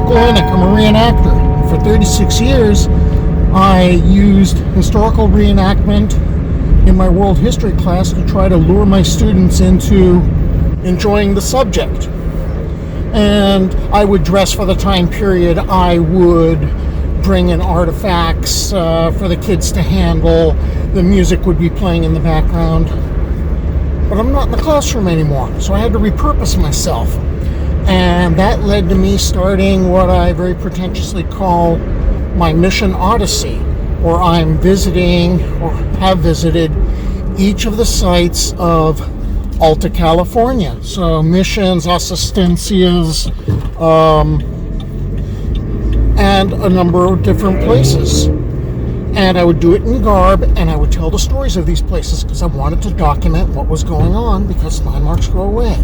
Kalinick. I'm a reenactor. For 36 years, I used historical reenactment in my world history class to try to lure my students into enjoying the subject. And I would dress for the time period. I would bring in artifacts for the kids to handle. The music would be playing in the background. But I'm not in the classroom anymore, so I had to repurpose myself. And that led to me starting what I very pretentiously call my Mission Odyssey, where I'm visiting or have visited each of the sites of Alta California. So missions, assistencias, and a number of different places. And I would do it in garb, and I would tell the stories of these places because I wanted to document what was going on, because landmarks go away.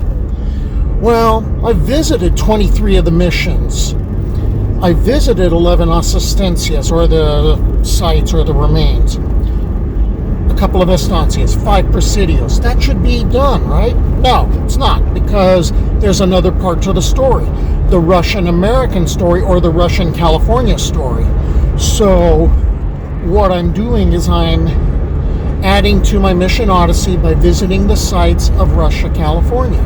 Well, I visited 23 of the missions. I visited 11 assistencias, or the sites, or the remains. A couple of estancias, 5 presidios. That should be done, right? No, it's not, because there's another part to the story. The Russian-American story, or the Russian-California story. So what I'm doing is I'm adding to my Mission Odyssey by visiting the sites of Russia, California.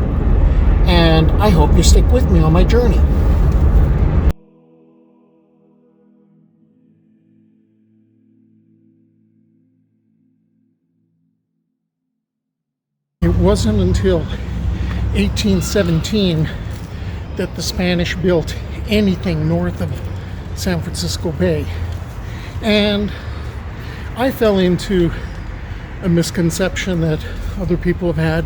And I hope you stick with me on my journey. It wasn't until 1817 that the Spanish built anything north of San Francisco Bay. And I fell into a misconception that other people have had,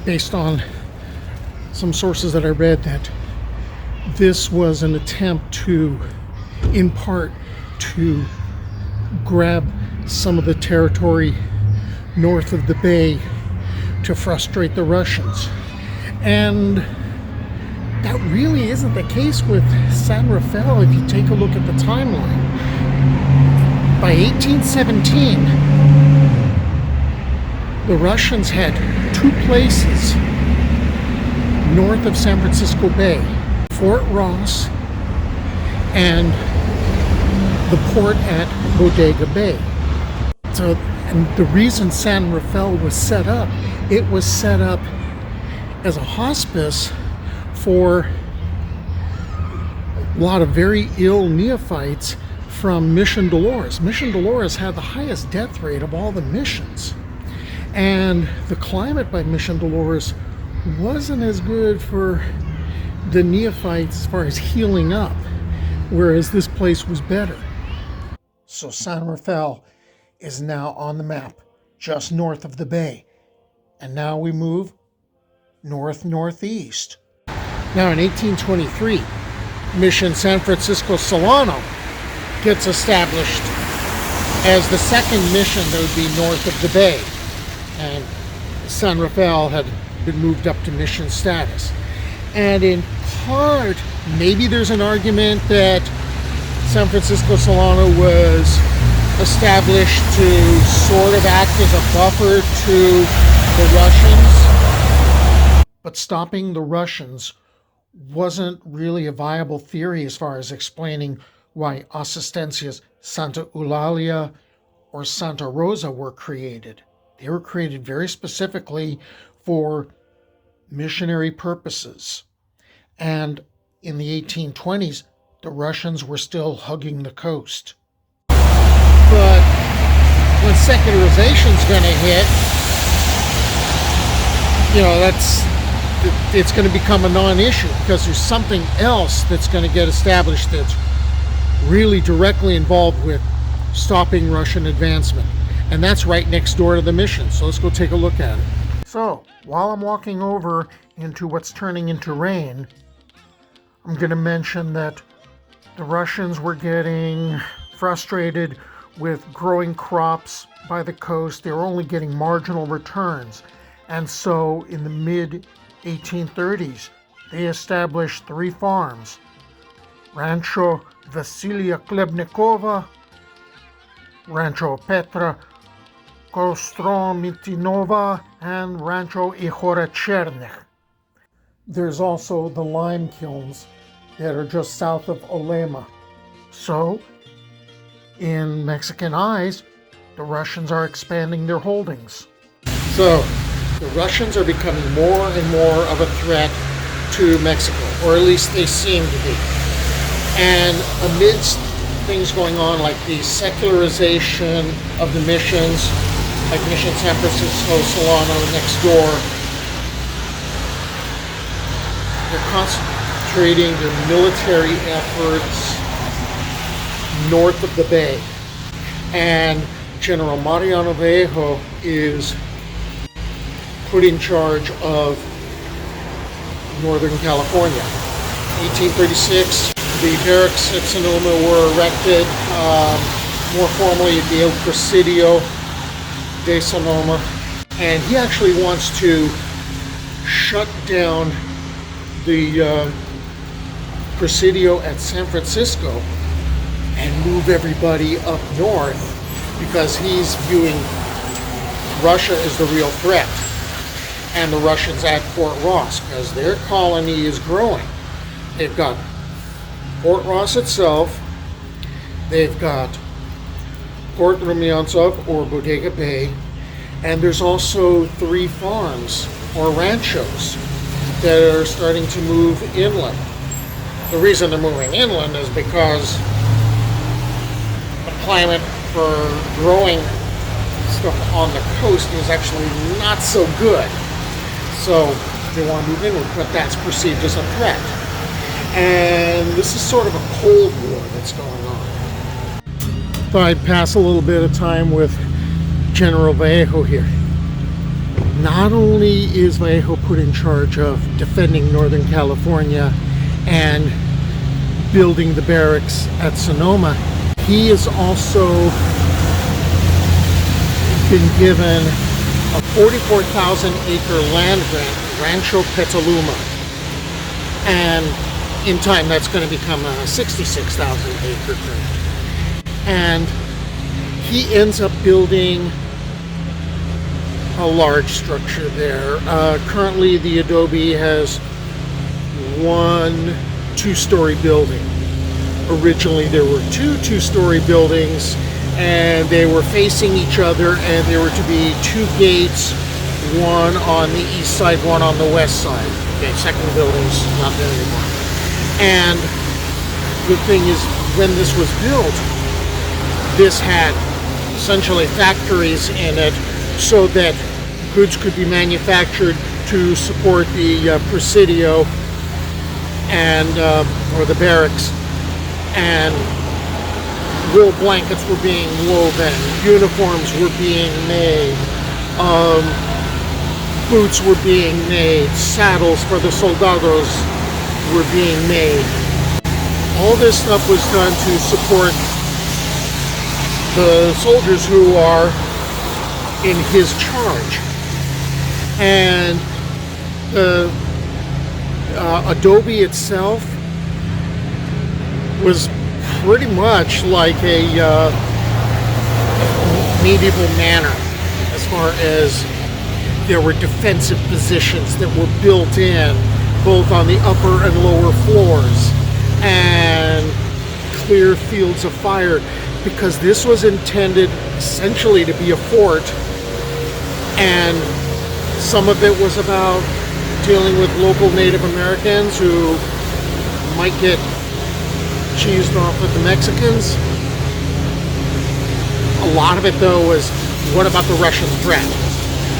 based on some sources that I read, that this was an attempt to, in part, to grab some of the territory north of the bay to frustrate the Russians. And that really isn't the case with San Rafael if you take a look at the timeline. By 1817, the Russians had 2 places north of San Francisco Bay: Fort Ross and the port at Bodega Bay. So, and the reason San Rafael was set up, it was set up as a hospice for a lot of very ill neophytes from Mission Dolores. Mission Dolores had the highest death rate of all the missions. And the climate by Mission Dolores wasn't as good for the neophytes as far as healing up, whereas this place was better. So San Rafael is now on the map, just north of the bay. And now we move north-northeast. Now in 1823, Mission San Francisco Solano gets established as the second mission that would be north of the bay. And San Rafael had been moved up to mission status. And in part, maybe there's an argument that San Francisco Solano was established to sort of act as a buffer to the Russians. But stopping the Russians wasn't really a viable theory as far as explaining why Assistencias Santa Eulalia or Santa Rosa were created. They were created very specifically for missionary purposes. And in the 1820s, the Russians were still hugging the coast. But when secularization's going to hit, it's going to become a non-issue, because there's something else that's going to get established that's really directly involved with stopping Russian advancement. And that's right next door to the mission. So let's go take a look at it. So while I'm walking over into what's turning into rain, I'm going to mention that the Russians were getting frustrated with growing crops by the coast. They were only getting marginal returns. And so in the mid-1830s, they established 3 farms: Rancho Vasilia Klebnikova, Rancho Petra Kostromitinova, and Rancho Ihora Chernich. There's also the lime kilns that are just south of Olema. So, in Mexican eyes, the Russians are expanding their holdings. So, the Russians are becoming more and more of a threat to Mexico, or at least they seem to be. And amidst things going on like the secularization of the missions, like Mission San Francisco, Solano next door, they're concentrating their military efforts north of the bay. And General Mariano Vallejo is put in charge of Northern California. 1836, the barracks at Sonoma were erected, more formally at the El Presidio de Sonoma, and he actually wants to shut down the Presidio at San Francisco and move everybody up north because he's viewing Russia as the real threat, and the Russians at Fort Ross, because their colony is growing. They've got Fort Ross itself, they've got Fort Rumyantsov or Bodega Bay, and there's also 3 farms or ranchos that are starting to move inland. The reason they're moving inland is because the climate for growing stuff on the coast is actually not so good. So they want to move inward, but that's perceived as a threat. And this is sort of a Cold War that's going on. Thought I'd pass a little bit of time with General Vallejo here. Not only is Vallejo put in charge of defending Northern California and building the barracks at Sonoma, he has also been given a 44,000 acre land grant, Rancho Petaluma. And in time that's going to become a 66,000 acre grant. And he ends up building a large structure there. Currently the adobe has 1 2-story building. Originally there were 2 2-story buildings, and they were facing each other, and there were to be 2 gates, one on the east side, one on the west side. Okay, second building's not there anymore. And the thing is, when this was built, this had essentially factories in it so that goods could be manufactured to support the Presidio and or the barracks, and wool blankets were being woven, uniforms were being made, boots were being made, saddles for the soldados were being made. All this stuff was done to support the soldiers who are in his charge. And the adobe itself was pretty much like a medieval manor, as far as there were defensive positions that were built in both on the upper and lower floors, and clear fields of fire, because this was intended essentially to be a fort, and some of it was about dealing with local Native Americans who might get cheesed off with the Mexicans. A lot of it, though, was what about the Russian threat?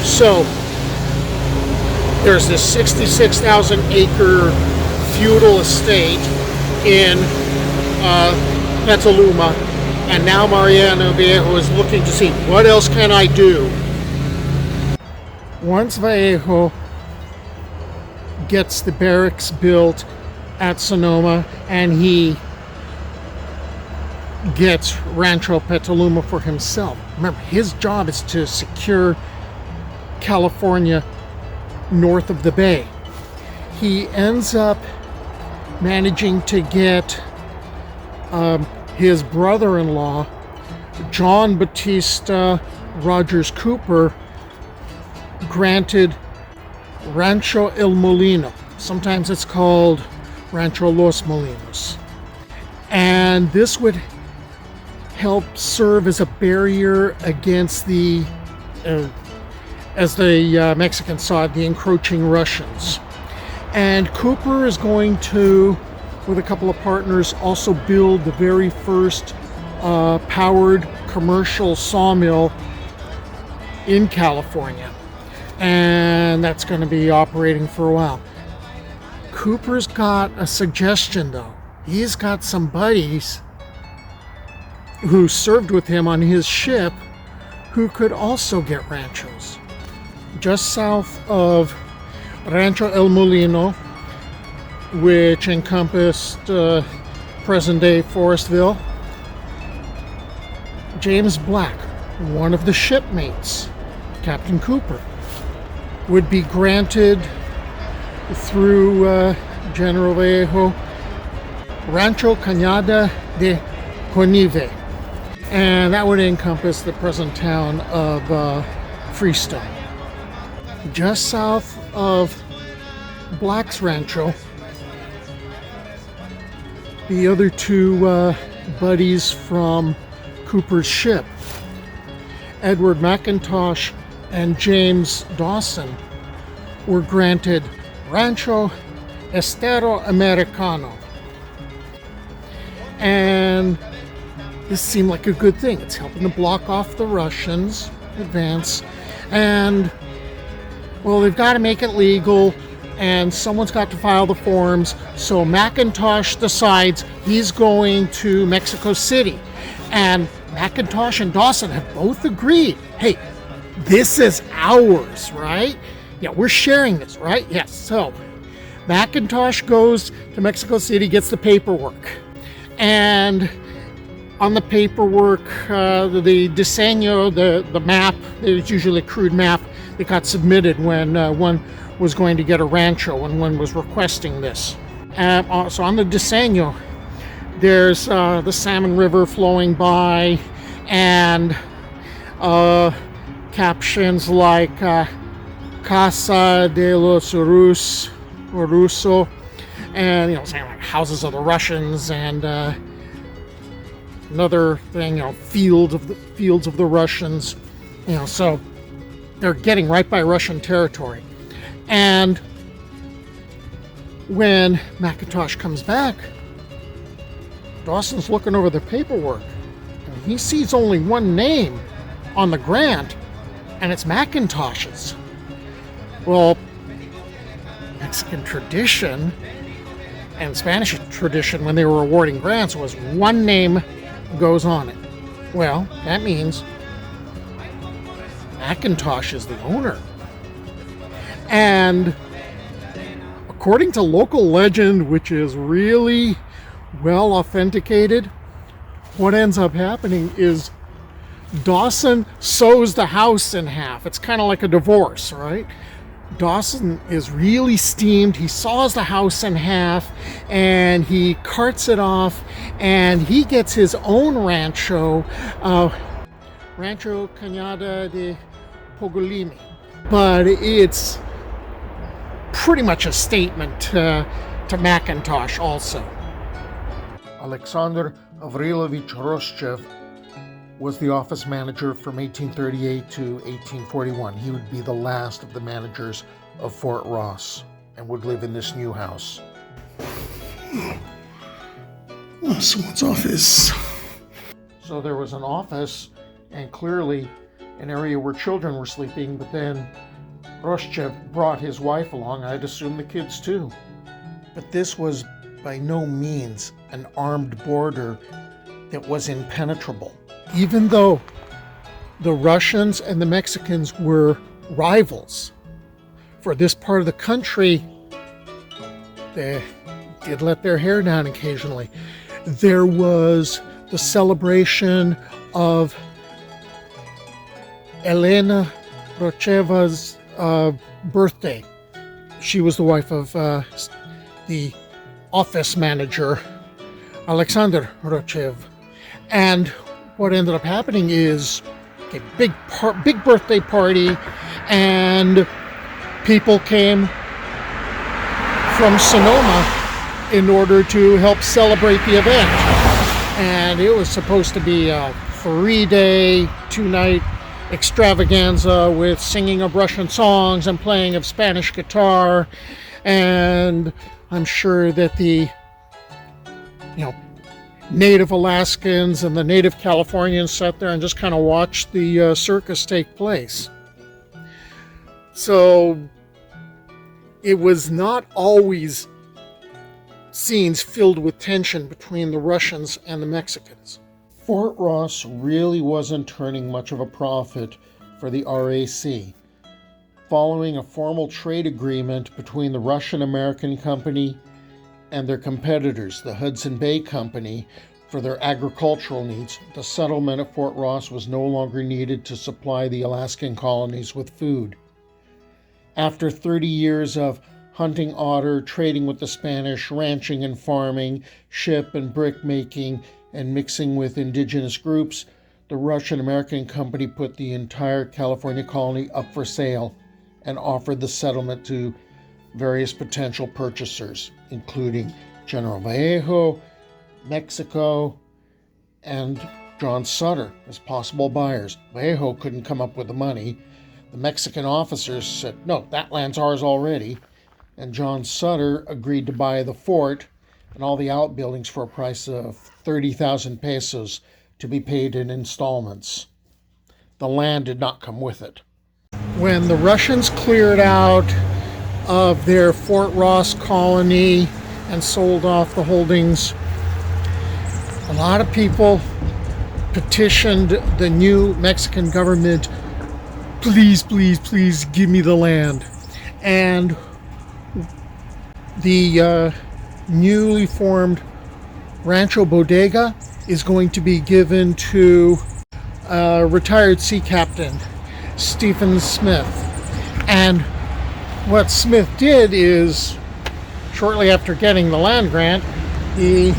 So there's this 66,000 acre feudal estate in Petaluma, and now Mariano Vallejo is looking to see, what else can I do? Once Vallejo gets the barracks built at Sonoma and he gets Rancho Petaluma for himself. Remember, his job is to secure California north of the bay. He ends up managing to get his brother-in-law, John Batista Rogers Cooper, granted Rancho El Molino. Sometimes it's called Rancho Los Molinos. And this would help serve as a barrier against the, as the Mexicans saw it, the encroaching Russians. And Cooper is going to, with a couple of partners, also build the very first powered commercial sawmill in California. And that's going to be operating for a while. Cooper's got a suggestion though. He's got some buddies who served with him on his ship who could also get ranchos. Just south of Rancho El Molino, which encompassed present-day Forestville, James Black, one of the shipmates, Captain Cooper, would be granted through General Vallejo Rancho Cañada de Jonive, and that would encompass the present town of Freestone. Just south of Black's Rancho, the other two buddies from Cooper's ship, Edward McIntosh and James Dawson, were granted Rancho Estero Americano. And this seemed like a good thing. It's helping to block off the Russians' advance. And, well, they've got to make it legal, and someone's got to file the forms. So McIntosh decides he's going to Mexico City. And McIntosh and Dawson have both agreed, hey, this is ours, right? Yeah, we're sharing this, right? Yes. So McIntosh goes to Mexico City, gets the paperwork. And on the paperwork, the diseño, the map, it's usually a crude map that got submitted when one was going to get a rancho and one was requesting this. So on the diseño, there's the Salmon River flowing by, and captions like Casa de los Russo, and saying like houses of the Russians, and another thing, fields of the Russians, so they're getting right by Russian territory. And when McIntosh comes back, Dawson's looking over the paperwork, and he sees only one name on the grant, and it's McIntosh's. Well, Mexican tradition and Spanish tradition, when they were awarding grants, was one name goes on it. Well, that means McIntosh is the owner. And according to local legend, which is really well authenticated, what ends up happening is Dawson sews the house in half. It's kind of like a divorce, right? Dawson is really steamed. He saws the house in half and he carts it off, and he gets his own rancho, Rancho Cañada de Pogolimi. But it's pretty much a statement to McIntosh also. Alexander Avrilovich Roshchev was the office manager from 1838 to 1841. He would be the last of the managers of Fort Ross and would live in this new house. Oh, someone's office. So there was an office, and clearly an area where children were sleeping, but then Roshchev brought his wife along. I'd assume the kids too. But this was by no means an armed border that was impenetrable. Even though the Russians and the Mexicans were rivals for this part of the country, they did let their hair down occasionally. There was the celebration of Elena Rocheva's birthday. She was the wife of the office manager, Alexander Rochev. And what ended up happening is a big birthday party, and people came from Sonoma in order to help celebrate the event. And it was supposed to be a 3-day, 2-night extravaganza with singing of Russian songs and playing of Spanish guitar. And I'm sure that the native Alaskans and the native Californians sat there and just kind of watched the circus take place. So it was not always scenes filled with tension between the Russians and the Mexicans. Fort Ross really wasn't turning much of a profit for the RAC. Following a formal trade agreement between the Russian-American Company and their competitors, the Hudson Bay Company, for their agricultural needs, the settlement at Fort Ross was no longer needed to supply the Alaskan colonies with food. After 30 years of hunting otter, trading with the Spanish, ranching and farming, ship and brick making, and mixing with indigenous groups, the Russian-American Company put the entire California colony up for sale and offered the settlement to various potential purchasers, including General Vallejo, Mexico, and John Sutter as possible buyers. Vallejo couldn't come up with the money. The Mexican officers said, no, that land's ours already. And John Sutter agreed to buy the fort and all the outbuildings for a price of 30,000 pesos to be paid in installments. The land did not come with it. When the Russians cleared out of their Fort Ross colony and sold off the holdings, a lot of people petitioned the new Mexican government, please, please, please give me the land. And the newly formed Rancho Bodega is going to be given to retired sea captain Stephen Smith. And what Smith did is, shortly after getting the land grant, he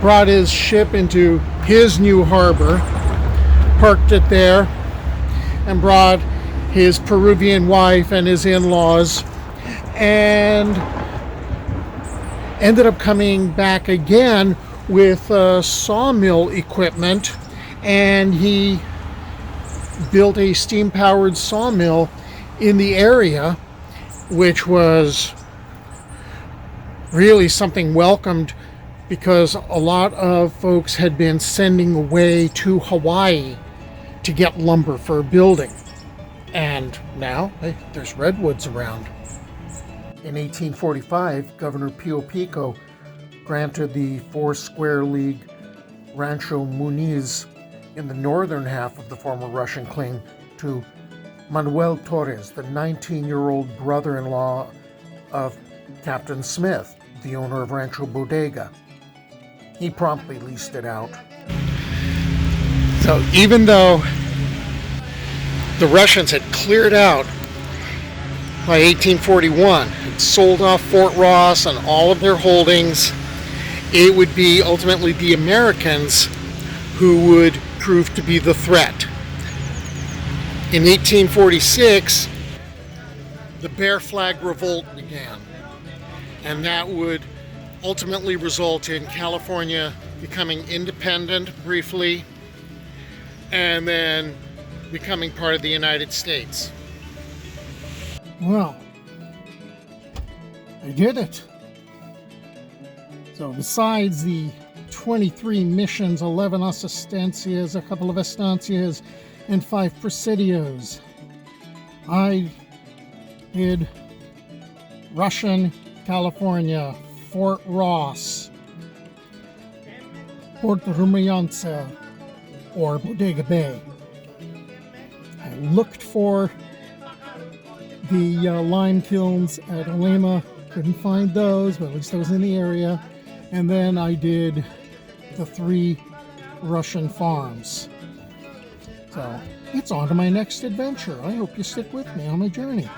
brought his ship into his new harbor, parked it there, and brought his Peruvian wife and his in-laws, and ended up coming back again with sawmill equipment, and he built a steam-powered sawmill in the area, which was really something welcomed because a lot of folks had been sending away to Hawaii to get lumber for building. And now, hey, there's redwoods around. In 1845, Governor Pio Pico granted the 4 square league Rancho Muniz in the northern half of the former Russian claim to Manuel Torres, the 19-year-old brother-in-law of Captain Smith, the owner of Rancho Bodega. He promptly leased it out. So even though the Russians had cleared out by 1841 and sold off Fort Ross and all of their holdings, it would be ultimately the Americans who would prove to be the threat. In 1846, the Bear Flag Revolt began, and that would ultimately result in California becoming independent briefly, and then becoming part of the United States. Well, I did it. So besides the 23 missions, 11 asistencias, a couple of estancias, and 5 presidios, I did Russian California, Fort Ross, Puerto Rumianza, or Bodega Bay. I looked for the lime kilns at Olema, couldn't find those, but at least I was in the area. And then I did the 3 Russian farms. So it's on to my next adventure. I hope you stick with me on my journey.